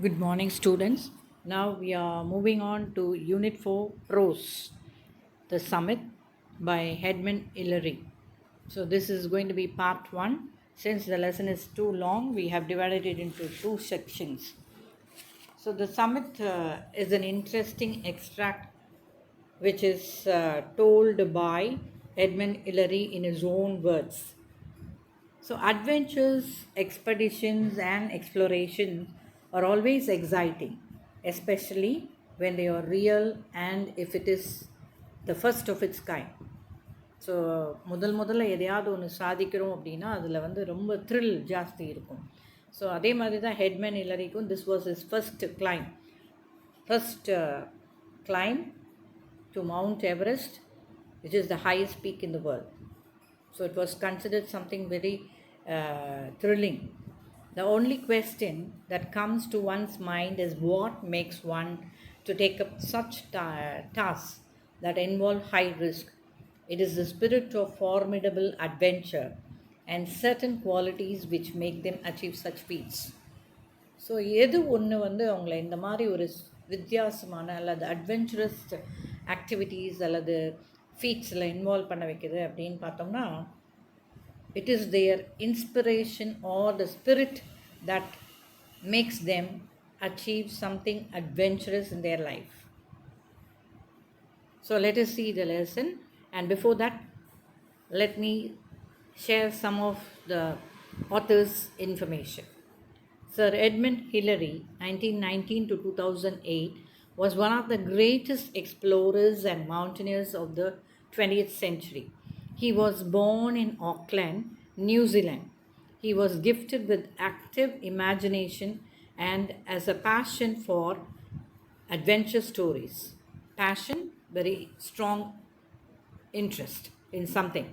Good morning, students. Now we are moving on to Unit 4 Prose, The Summit by Edmund Hillary. So, this is going to be part 1. Since the lesson is too long, we have divided it into two sections. So, The Summit is an interesting extract which is told by Edmund Hillary in his own words. So, adventures, expeditions, and explorations are always exciting, especially when they are real and if it is the first of its kind. So முதல்ல எதையாவது ஒன்று சாதிக்கிறோம் அப்படின்னா அதில் வந்து ரொம்ப thrill ஜாஸ்தி இருக்கும். So அதே மாதிரி தான் ஹெட்மேன் ஹில்லரிக்கும் this was is first climb to Mount Everest, which is the highest peak in the world. So it was considered something very thrilling. The only question that comes to one's mind is what makes one to take up such tasks that involve high risk. It is the spirit of formidable adventure and certain qualities which make them achieve such feats. So எது ஒன்று வந்து அவங்கள இந்த மாதிரி ஒரு வித்தியாசமான அல்லது adventurous activities அல்லது ஃபீட்ஸில் இன்வால்வ் பண்ண வைக்குது அப்படின்னு பார்த்தோம்னா it is their inspiration or the spirit that makes them achieve something adventurous in their life. So let us see the lesson, and before that let me share some of the author's information. Sir Edmund Hillary, 1919 to 2008, was one of the greatest explorers and mountaineers of the 20th century. He was born in Auckland, New Zealand. He was gifted with active imagination and as a passion for adventure stories. Passion, very strong interest in something.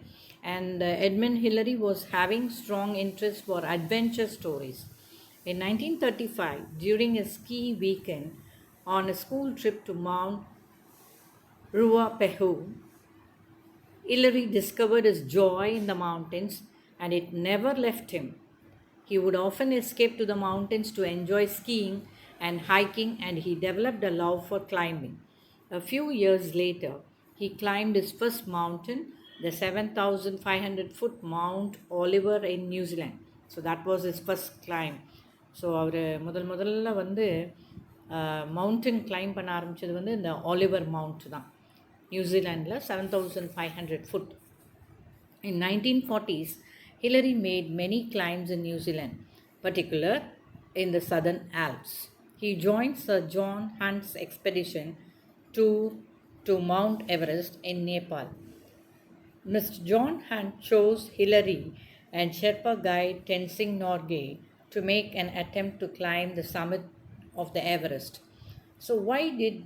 And Edmund Hillary was having strong interest for adventure stories. In 1935, during a ski weekend on a school trip to Mount Ruapehu, Hillary discovered his joy in the mountains and it never left him. He would often escape to the mountains to enjoy skiing and hiking, and he developed a love for climbing. A few years later, he climbed his first mountain, the 7,500-foot Mount Oliver in New Zealand. So that was his first climb. So அவர் முதல்ல வந்து mountain claim பண்ண ஆரம்பித்தது வந்து இந்த Oliver mount தான், நியூசிலாண்டில் 7,500 foot. In 1940s, Hillary made many climbs in New Zealand, particular in the southern Alps. He joined Sir John Hunt's expedition to Mount Everest in Nepal. Mr. John Hunt chose Hillary and Sherpa guide Tenzing Norgay to make an attempt to climb the summit of the Everest. So why did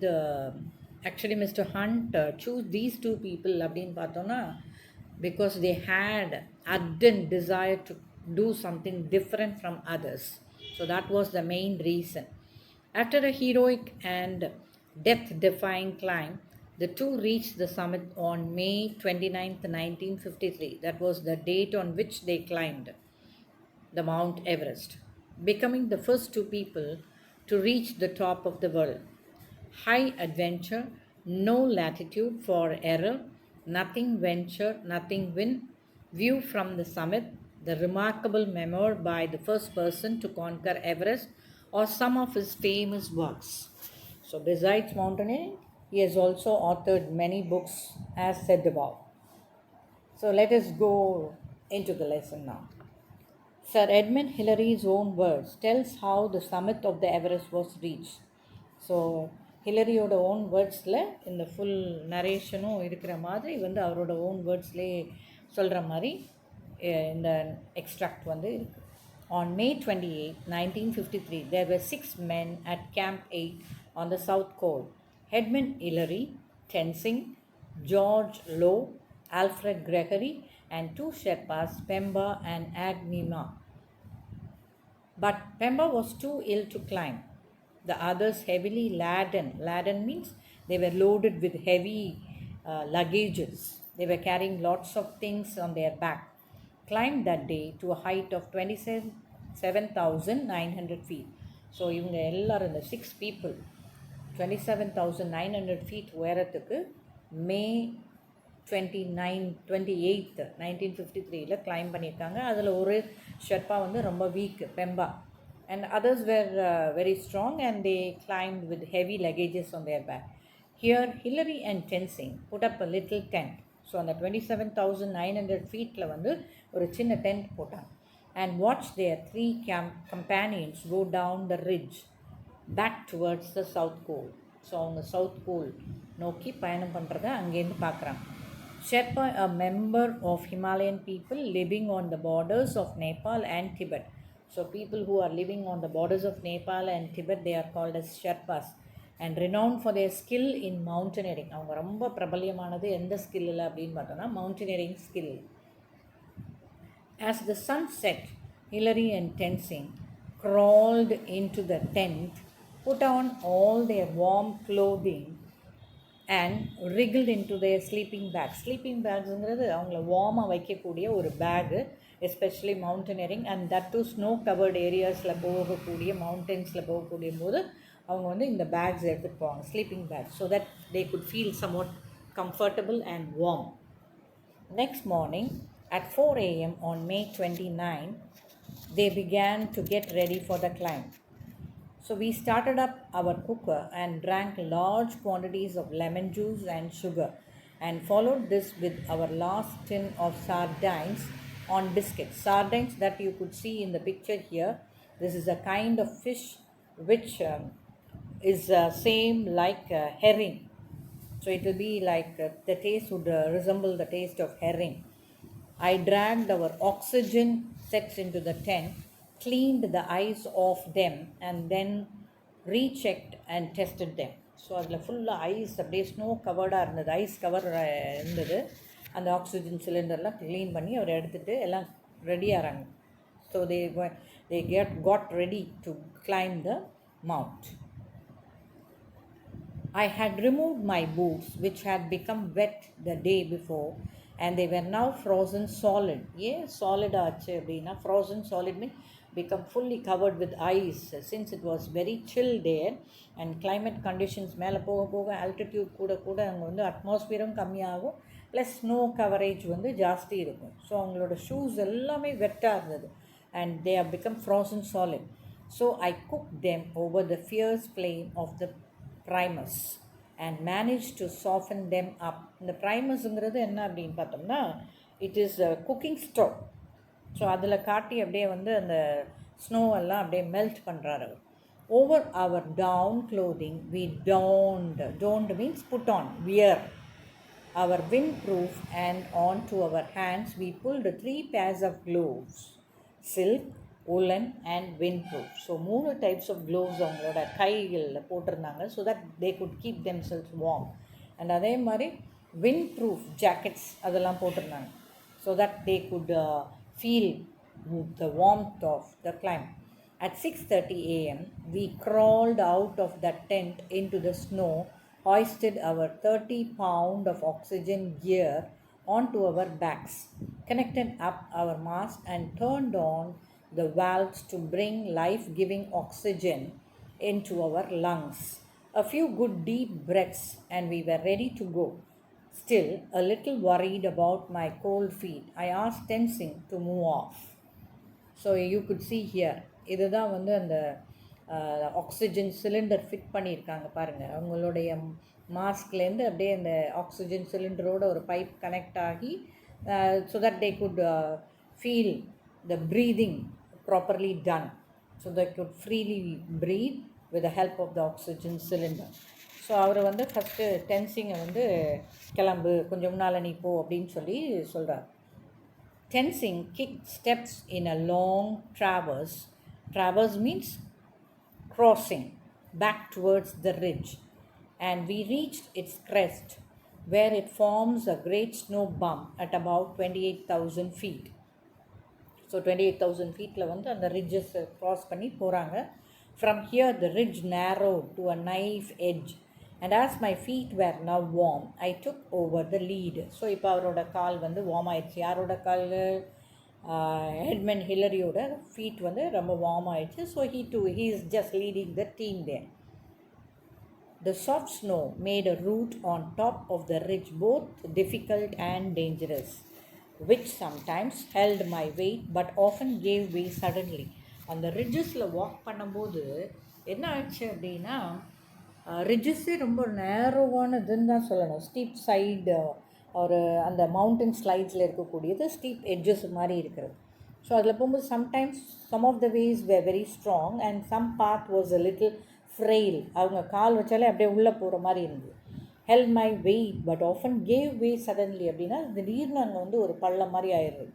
actually Mr. Hunt choose these two people அப்படின்னு பார்த்தோன்னா, because they had ardent desire to do something different from others. So that was the main reason. After a heroic and death-defying climb, the two reached the summit on May 29th, 1953. That was the date on which they climbed the Mount Everest, becoming the first two people to reach the top of the world. High adventure, no latitude for error, nothing venture, nothing win, view from the summit, the remarkable memoir by the first person to conquer Everest, or some of his famous works. So besides mountaineering, he has also authored many books as said above. So let us go into the lesson now. Sir Edmund Hillary's own words tells how the summit of the Everest was reached. So ஹில்லரியோட own வேர்ட்ஸில் இந்த full நரேஷனும் இருக்கிற மாதிரி வந்து அவரோட own வேர்ட்ஸ்லேயே சொல்கிற மாதிரி இந்த எக்ஸ்ட்ராக்ட் வந்து இருக்குது. On May 28, 1953, there were 6 men at Camp 8 on the South Col. Edmund Hillary, Tenzing, George Low, Alfred Gregory, and 2 Sherpas, Pemba and Agnima. But Pemba was too ill to climb. The others, heavily laden. Laden means they were loaded with heavy luggages. They were carrying lots of things on their back. Climbed that day to a height of 27,900 feet. So இவங்க எல்லோரும் இந்த 6 people 27,900 feet உயரத்துக்கு மே 28th 1953 claim பண்ணியிருக்காங்க. அதில் ஒரு ஷெர்பா வந்து ரொம்ப week, பெம்பா, and others were very strong and they climbed with heavy luggages on their back. Here Hillary and Tenzing put up a little tent. So அந்த 27,900 feetல வந்து ஒரு சின்ன டென்ட் போட்டாங்க and watched their 3 companions go down the ridge back towards the south pole. So அவங்க south pole நோக்கி பயணம் பண்ணுறத அங்கேருந்து பார்க்குறாங்க. Sherpa, a member of Himalayan people living on the borders of Nepal and Tibet. So people who are living on the borders of Nepal and Tibet, they are called as Sherpas and renowned for their skill in mountaineering. அவங்க ரொம்ப பிரபல்யமானது எந்த ஸ்கில்லில் அப்படின்னு பார்த்தோன்னா mountaineering skill. As the sun set, Hillary and Tenzing crawled into the tent, put on all their warm clothing and wriggled into their sleeping bags. Sleeping bagsங்கிறது அவங்கள வார்மாக வைக்கக்கூடிய ஒரு bag, especially mountaineering and that to snow covered ஏரியாஸில் போகக்கூடிய மவுண்டன்ஸில் போகக்கூடிய போது அவங்க வந்து இந்த பேக்ஸ் எடுத்துகிட்டு போவாங்க, sleeping bags, so that they could feel somewhat comfortable and warm. Next morning at 4 a.m. on May 29, they began to get ready for the climb. So we started up our cooker and drank large quantities of lemon juice and sugar and followed this with our last tin of sardines on biscuits. Sardines that you could see in the picture here. This is a kind of fish which is same like herring. So it will be like the taste would resemble the taste of herring. I dragged our oxygen sets into the tent, cleaned the eyes off them and then rechecked and tested them. So அதில் ஃபுல்லாக ice அப்படியே snow கவர்டாக இருந்தது, ice cover இருந்தது. அந்த oxygen சிலிண்டர்லாம் clean பண்ணி அவர் எடுத்துகிட்டு எல்லாம் ரெடியாகிறாங்க. So they got ready to climb the mount. I had removed my boots which had become wet the day before and they were now frozen solid. Solid ஆச்சு அப்படின்னா frozen solid means become fully covered with ice since it was very chill there and climate conditions மேலே போக போக altitude கூட அங்கே வந்து அட்மாஸ்பியரும் கம்மியாகும், plus snow coverage வந்து ஜாஸ்தி இருக்கும். ஸோ அவங்களோட ஷூஸ் எல்லாமே வெட்டாக இருந்தது and they have become frozen solid. So I cooked them over the fierce flame of the primus and managed to soften them up. இந்த ப்ரைமஸ்ங்கிறது என்ன அப்படின்னு பார்த்தோம்னா it is cooking stove. So அதில் காட்டி அப்படியே வந்து அந்த ஸ்னோவெல்லாம் அப்படியே மெல்ட் பண்ணுறாரு. Over our down clothing we don't means put on, wear our windproof and onto our hands we pulled 3 pairs of gloves, silk, woolen and windproof. So 3 types of gloves அவங்களோட கைகளில் போட்டிருந்தாங்க so that they good keep themselves warm. And அதே மாதிரி windproof jackets அதெல்லாம் போட்டிருந்தாங்க so that they good feel the warmth of the climb. At 6:30 a.m. we crawled out of the tent into the snow, hoisted our 30-pound of oxygen gear onto our backs, connected up our mask and turned on the valves to bring life-giving oxygen into our lungs. A few good deep breaths and we were ready to go. Still a little worried about my cold feet, I asked Tenzing to move off. So you could see here, இதுதான் வந்து அந்த oxygen cylinder fit பண்ணியிருக்காங்க பாருங்கள். அவங்களுடைய மாஸ்க்லேருந்து அப்படியே அந்த oxygen சிலிண்டரோட ஒரு பைப் கனெக்ட் ஆகி so that they could feel the breathing properly done, so that could freely breathe with the help of the oxygen cylinder. So அவரை வந்து ஃபஸ்ட்டு டென்சிங்கை வந்து கிளம்பு, கொஞ்சம் முன்னால் நீ போ அப்படின்னு சொல்லி சொல்கிறார். Tenzing kicked steps in a long traverse. Traverse means crossing back towards the ridge, and we reached its crest where it forms a great snow bump at about 28,000 feet. So 28,000 feetல வந்து அந்த ridges cross பண்ணி போகிறாங்க. From here the ridge narrowed to a knife edge and as my feet were now warm I took over the lead. So இப்போ அவரோட கால் வந்து warm ஆயிடுச்சு. யாரோட கால்? Headman ஹில்லரியோட feet வந்து ரொம்ப வார்ம் ஆயிடுச்சு. So he is just leading the team there. The soft snow made a route on top of the ridge both difficult and dangerous, which sometimes held my weight but often gave way suddenly. அந்த ரிட்ஜஸில் walk பண்ணும்போது என்ன ஆச்சு அப்படின்னா, ரிட்ஜஸ்ஸே ரொம்ப நேரோவானதுன்னு தான் சொல்லணும். Steep side ஒரு அந்த மவுண்டன் ஸ்லைட்ஸில் இருக்கக்கூடியது ஸ்டீப் எட்ஜஸ் மாதிரி இருக்கிறது. ஸோ அதில் போகும்போது sometimes some of the ways were very strong and some path was a little frail. அவங்க கால் வச்சாலே அப்படியே உள்ளே போகிற மாதிரி இருந்தது. Held my weight but often gave way suddenly அப்படின்னா திடீர்னு அங்கே வந்து ஒரு பள்ளம் மாதிரி ஆயிடுது.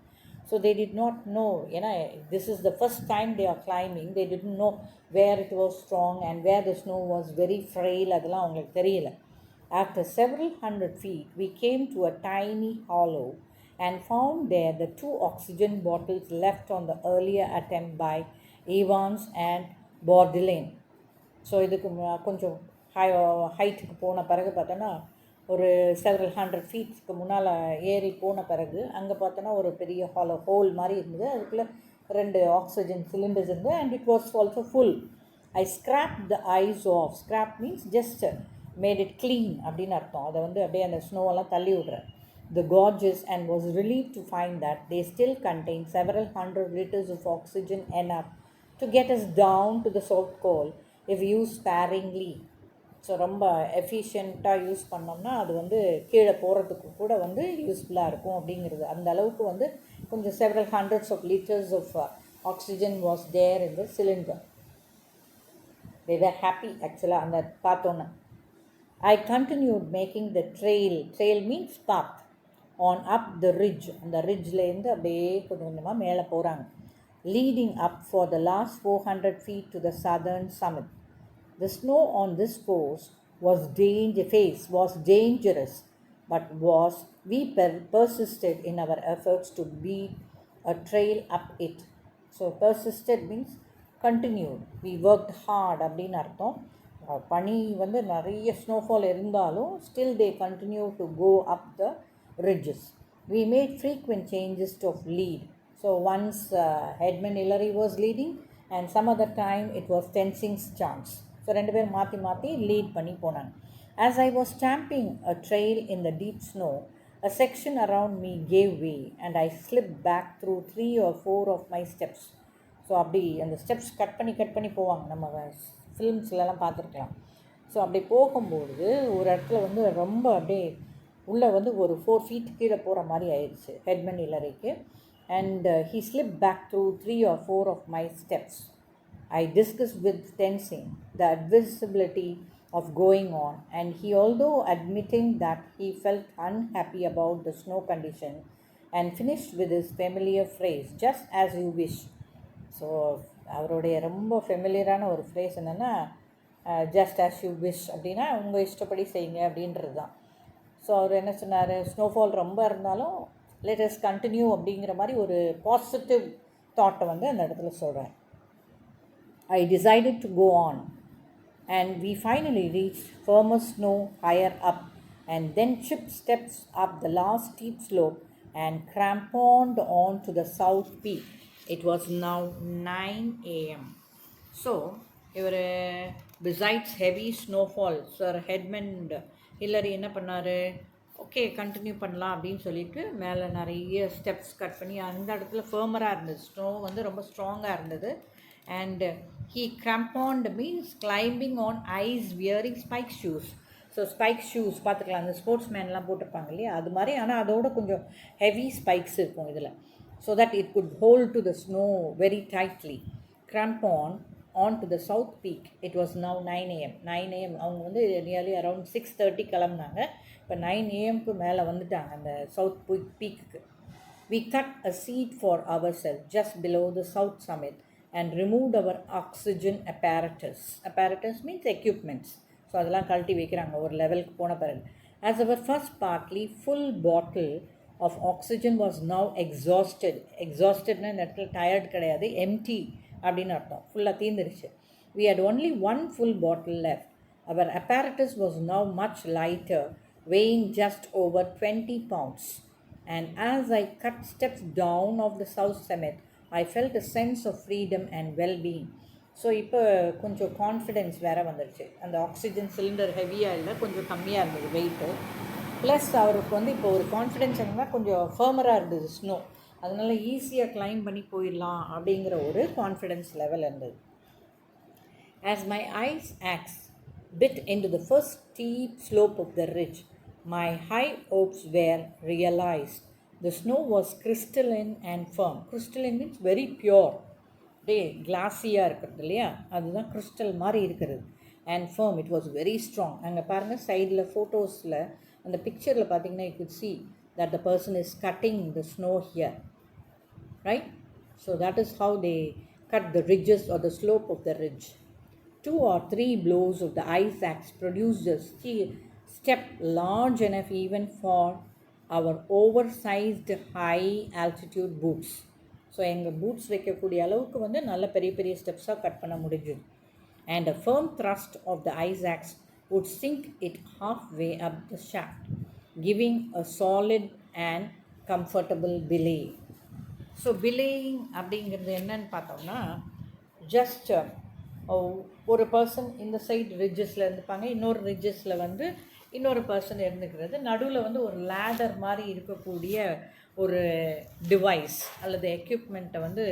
So they did not know, ஏன்னா this is the first time they are climbing. They did know where it was strong and where the snow was very frail, அதெல்லாம் அவங்களுக்கு தெரியல. After several hundred feet, we came to a tiny hollow and found there the 2 oxygen bottles left on the earlier attempt by Evans and Bourdillon. So இதுக்கு கொஞ்சம் ஹைட்டுக்கு போன பிறகு பார்த்தோன்னா ஒரு செவரல் ஹண்ட்ரட் ஃபீட்ஸ்க்கு முன்னால் ஏறி போன பிறகு அங்கே பார்த்தோன்னா ஒரு பெரிய ஹோல் மாதிரி இருந்தது. அதுக்குள்ளே 2 ஆக்சிஜன் சிலிண்டர்ஸ் இருந்தது and it was also full. I scrape the ice off. Scrape means just made it clean அப்படின்னு அர்த்தம். அதை வந்து அப்படியே அந்த ஸ்னோவெல்லாம் தள்ளி விடுறேன். The gorges and was relieved to find that they still contained several hundred liters of oxygen enough to get us down to the South Pole if used sparingly. So ரொம்ப எஃபிஷியண்ட்டாக use பண்ணோம்னா அது வந்து கீழே போகிறதுக்கு கூட வந்து யூஸ்ஃபுல்லாக இருக்கும் அப்படிங்கிறது. அந்த அளவுக்கு வந்து கொஞ்சம் several hundreds of liters of oxygen was there in the cylinder. They were happy ஆக்சுவலாக அந்த பார்த்தோன்னே. I continued making the trail. Trail means path. On up the ridge. அந்த ரிட்ஜ்லேருந்து அப்படியே கொஞ்சம் கொஞ்சமாக மேலே போகிறாங்க. Leading up for the last 400 feet to the southern summit. The snow on this course was dangerous, but we persisted in our efforts to beat a trail up it. So persisted means continued. We worked hard அப்படின்னு அர்த்தம். பனி வந்து நிறைய snowfall இருந்தாலும் still they continue to go up the ridges. We made frequent changes of lead. So once Edmund Hillary was leading and some other time it was Tenzing's chance. So ரெண்டு பேர் மாற்றி மாற்றி லீட் பண்ணி போனாங்க. As I was stamping a trail in the deep snow, a section around me gave way and I slipped back through 3 or 4 of my steps. So அப்படி அந்த steps cut பண்ணி போவாங்க, நம்ம ஃபிலிம்ஸ்லலாம் பார்த்துருக்கலாம். ஸோ அப்படி போகும்போது ஒரு இடத்துல வந்து ரொம்ப அப்படியே உள்ளே வந்து ஒரு 4 feet கீழே போகிற மாதிரி ஆயிடுச்சு ஹெட்மன் ஹில்லரிக்கு. And he slip back through 3 or 4 of my steps. I discussed with Tenzing the advisability of going on, and he, although admitting that he felt unhappy about the snow condition, and finished with his familiar phrase, just as you wish. So அவருடைய ரொம்ப ஃபெமிலியரான ஒரு phrase என்னென்னா just as you wish அப்படின்னா உங்கள் இஷ்டப்படி செய்யுங்க அப்படின்றது தான். ஸோ அவர் என்ன சொன்னார், ஸ்னோஃபால் ரொம்ப இருந்தாலும் லெட் அஸ் கண்டினியூ அப்படிங்கிற மாதிரி ஒரு பாசிட்டிவ் தாட்டை வந்து அந்த இடத்துல சொல்கிறேன். I decided to go on, and we finally reached firmer snow higher up, and then chipped steps up the last steep slope and cramponed on to the south peak. It was now 9 a.m. So, besides heavy snowfall, Sir Edmund Hillary என்ன பண்ணார், okay continue பண்ணலாம் அப்படின்னு சொல்லிட்டு மேலே நிறைய steps cut பண்ணி அந்த இடத்துல ஃபர்மராக இருந்தது. ஸ்னோ வந்து ரொம்ப ஸ்ட்ராங்காக இருந்தது. And he cramponed means climbing on ice wearing spike shoes. So spike shoes பார்த்துக்கலாம், அந்த ஸ்போர்ட்ஸ் மேன்லாம் போட்டிருப்பாங்க இல்லையா, அது மாதிரி. ஆனால் அதோட கொஞ்சம் ஹெவி ஸ்பைக்ஸ் இருக்கும் இதில். So that it good hold to the snow very tightly. crampon on to the south peak. It was now 9 a.m. 9 a.m. அவங்க வந்து நியர்லி அரவுண்ட் 6:30 கிளம்புனாங்க. இப்போ 9 a.m.க்கு மேலே வந்துட்டாங்க அந்த south பீக்குக்கு. We cut a seat for ourselves just below the south summit and removed our oxygen apparatus. Apparatus means equipments. So அதெல்லாம் கழட்டி வைக்கிறாங்க ஒரு லெவலுக்கு போன பிறகு. As our first partly full bottle of oxygen was now exhausted. Exhaustedனா இந்த இடத்துல tired கிடையாது, எம்டி அப்படின்னு அர்த்தம், ஃபுல்லாக தீர்ந்துருச்சு. We had only one full bottle left. Our apparatus was now much lighter, weighing just over 20 pounds. and as I cut steps down of the south summit, I felt a sense of freedom and well-being. So இப்போ கொஞ்சம் confidence வேறு வந்துடுச்சு. அந்த oxygen cylinder ஹெவியாக இல்லை, கொஞ்சம் கம்மியாக இருந்தது வெயிட்டு. ப்ளஸ் அவருக்கு வந்து இப்போ ஒரு கான்ஃபிடென்ஸ் என்னன்னா கொஞ்சம் ஃபர்மராக இருந்தது ஸ்னோ, அதனால் ஈஸியாக கிளைம் பண்ணி போயிடலாம் அப்படிங்கிற ஒரு கான்ஃபிடென்ஸ் லெவல் இருந்தது. As my eyes bit into the first steep slope of the ridge, my high hopes were realized. The snow was crystalline and firm. Crystalline means very pure. கிளாஸியாக இருக்கிறது இல்லையா, அதுதான் கிறிஸ்டல் மாதிரி இருக்கிறது. And firm, it was very strong. அங்கே பாருங்கள் சைடில் ஃபோட்டோஸில் அந்த பிக்சரில் பார்த்தீங்கன்னா you could see that the person is cutting the snow here, right? So that is how they cut the ridges or the slope of the ridge. 2 or 3 blows of the ice axe produced a step large enough even for our oversized high altitude boots. So எங்கள் boots வைக்கக்கூடிய அளவுக்கு வந்து நல்ல பெரிய பெரிய ஸ்டெப்ஸாக cut பண்ண முடிஞ்சுது. And a firm thrust of the ice axe would sink it halfway up the shaft, giving a solid and comfortable belay. So belaying அப்படிங்கிறது என்னன்னு பார்த்தோம்னா, ஜஸ்ட் ஒரு பர்சன் இந்த சைடு ரிட்ஜஸில் இருந்துப்பாங்க, இன்னொரு ரிட்ஜஸில் வந்து இன்னொரு பர்சன் இருந்துக்கிறது, நடுவில் வந்து ஒரு லேடர் மாதிரி இருக்கக்கூடிய ஒரு டிவைஸ் அல்லது எக்யூப்மெண்ட்டை வந்து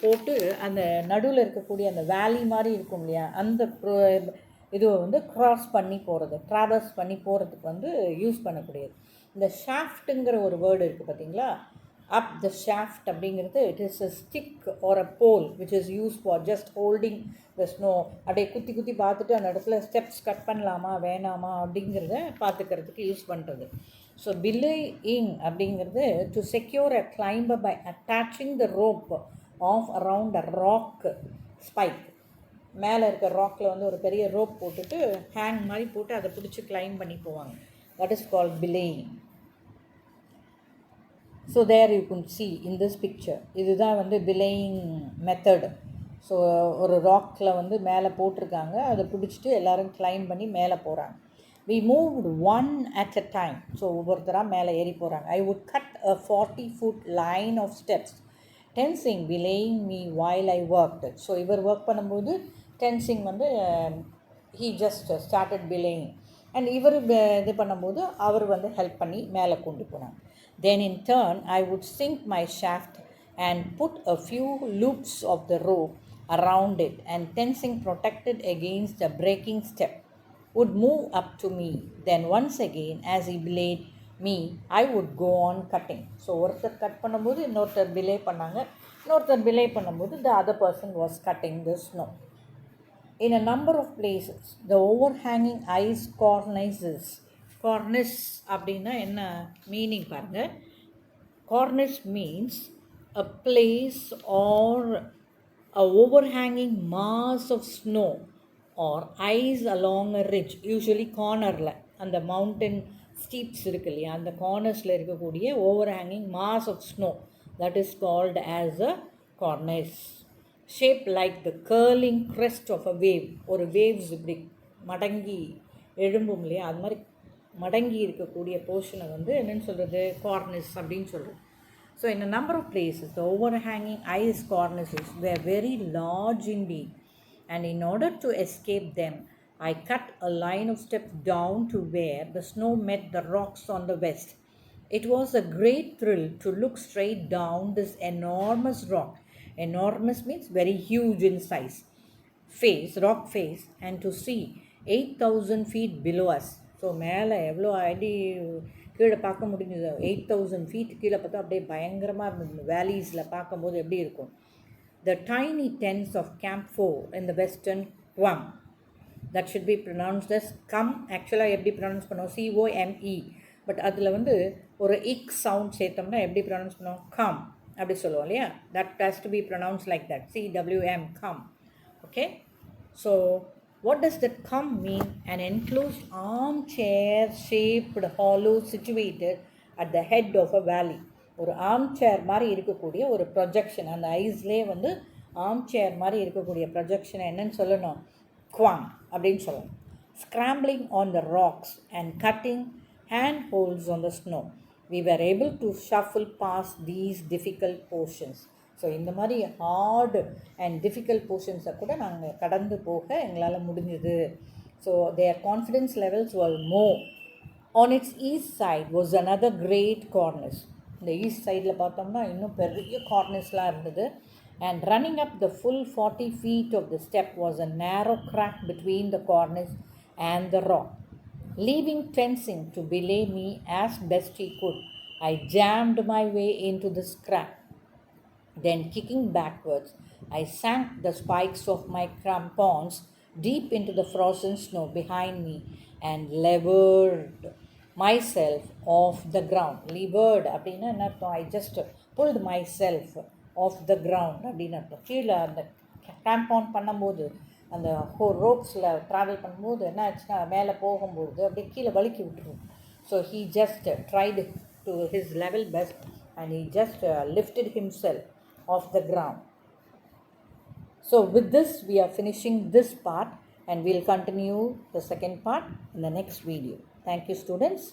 போட்டு அந்த நடுவில் இருக்கக்கூடிய அந்த வேலி மாதிரி இருக்கும் இல்லையா, அந்த இதுவை வந்து க்ராஸ் பண்ணி போகிறது, ட்ராவர்ஸ் பண்ணி போகிறதுக்கு வந்து யூஸ் பண்ணக்கூடியது. இந்த ஷாஃப்ட்டுங்கிற ஒரு வேர்டு இருக்குது பார்த்தீங்களா, அப் த ஷாஃப்ட் அப்படிங்கிறது it is a stick or a pole which is use for just holding the snow. அப்படியே குத்தி குத்தி பார்த்துட்டு அந்த இடத்துல ஸ்டெப்ஸ் கட் பண்ணலாமா வேணாமா அப்படிங்கிறத பார்த்துக்கிறதுக்கு யூஸ் பண்ணுறது. ஸோ பிலேயிங் அப்படிங்கிறது to secure a climber by attaching the rope off around a rock spike. மேலே இருக்க ராக்கில் வந்து ஒரு பெரிய ரோப் போட்டுட்டு ஹேங் மாதிரி போட்டு அதை பிடிச்சி கிளைம் பண்ணி போவாங்க. That is called belaying. So there you can see in this picture, இதுதான் வந்து பிலேயிங் மெத்தடு. ஸோ ஒரு ராக்கில் வந்து மேலே போட்டிருக்காங்க, அதை பிடிச்சிட்டு எல்லோரும் கிளைம் பண்ணி மேலே போகிறாங்க. we moved one at a time. So ஒவ்வொருத்தராக மேலே ஏறி போகிறாங்க. I would cut a 40-foot line of steps, tensing belaying me while I worked. So இவர் ஒர்க் பண்ணும்போது டென்சிங் வந்து he just started belaying, and இவர் இது பண்ணும்போது அவர் வந்து ஹெல்ப் பண்ணி மேலே கொண்டு போனாங்க. Then in turn I would sink my shaft and put a few loops of the rope around it, and tensing protected against a breaking step would move up to me. Then once again as he belayed me I would go on cutting. So ஒருத்தர் cut பண்ணும்போது இன்னொருத்தர் play பண்ணாங்க, இன்னொருத்தர் play பண்ணும்போது the other person was cutting the snow. In a number of places the overhanging ice cornices, cornice அப்படின்னா என்ன meaning பாருங்கள். cornice means a place or a overhanging mass of snow or ice along a ridge, usually கார்னரில் அந்த mountain ஸ்டீப்ஸ் இருக்கு இல்லையா, அந்த கார்னர்ஸில் இருக்கக்கூடிய overhanging mass of snow, that is called as a cornice. Shape like the curling crest of a wave. ஒரு waves இப்படி மடங்கி எழும்பும் இல்லையா, அது மாதிரி மடங்கி இருக்கக்கூடிய போர்ஷனை வந்து என்னென்னு சொல்கிறது, cornice அப்படின்னு சொல்கிறது. So in a number of places the overhanging ice cornices were very large indeed, and in order to escape them I cut a line of steps down to where the snow met the rocks on the west. It was a great thrill to look straight down this enormous rock. Enormous means very huge in size. Rock face, and to see 8,000 feet below us. So மேலே எவ்வளோ அடி கீழே பார்க்க முடிஞ்சது, 8,000 feet கீழே பார்த்தா அப்படியே பயங்கரமாக இருந்தது. வேலிஸில் பார்க்கும்போது எப்படி இருக்கும். The tiny tents of Camp 4 in the western Guam, that should be pronounced as come. ஆக்சுவலாக எப்படி ப்ரொனவுன்ஸ் பண்ணுவோம், COME, பட் அதில் வந்து ஒரு இக் சவுண்ட் சேர்த்தோம்னா எப்படி ப்ரொனவுன்ஸ் பண்ணுவோம், கம் அப்படி சொல்லுவோம் இல்லையா. That has to be pronounce like that, CWM, cwm. Okay, so what does that come mean? An enclosed armchair shaped hollow situated at the head of a valley. ஒரு ஆர்ம்சேர் மாதிரி இருக்கக்கூடிய ஒரு ப்ரொஜெக்ஷன், அந்த ஐஸ்லேயே வந்து ஆர்ம்சேர் மாதிரி இருக்கக்கூடிய ப்ரொஜெக்ஷனை என்னன்னு சொல்லணும், குவாங் அப்படின்னு சொல்லணும். Scrambling on the rocks and cutting hand holes on the snow. we were able to shuffle past these difficult portions. So இந்த மாதிரி ஹார்டு அண்ட் டிஃபிகல்ட் போர்ஷன்ஸை கூட நாங்கள் கடந்து போக எங்களால் முடிஞ்சுது. So their confidence levels were more. On its east side was another great cornice. இந்த east சைடில் பார்த்தோம்னா இன்னும் பெரிய கார்னிஸ்லாம் இருந்தது. And running up the full 40 feet of the step was a narrow crack between the cornice and the rock. Leaving Tenzing to belay me as best he could, I jammed my way into this crack. Then, kicking backwards, I sank the spikes of my crampons deep into the frozen snow behind me and levered myself off the ground. Levered அப்படின்னா என்ன அர்த்தம்? I just pulled myself off the ground அப்படின்னு அர்த்தம். கீழே அந்த கிராம்பான் பண்ணும்போது அந்த ரோப்ஸில் travel பண்ணும்போது என்ன ஆச்சுன்னா மேலே போகும்போது அப்படியே கீழே வலிக்கி விட்டுரும். So he just tried to his level best and he just lifted himself off the ground. So with this we are finishing this part and we'll continue the second part in the next video. Thank you, students.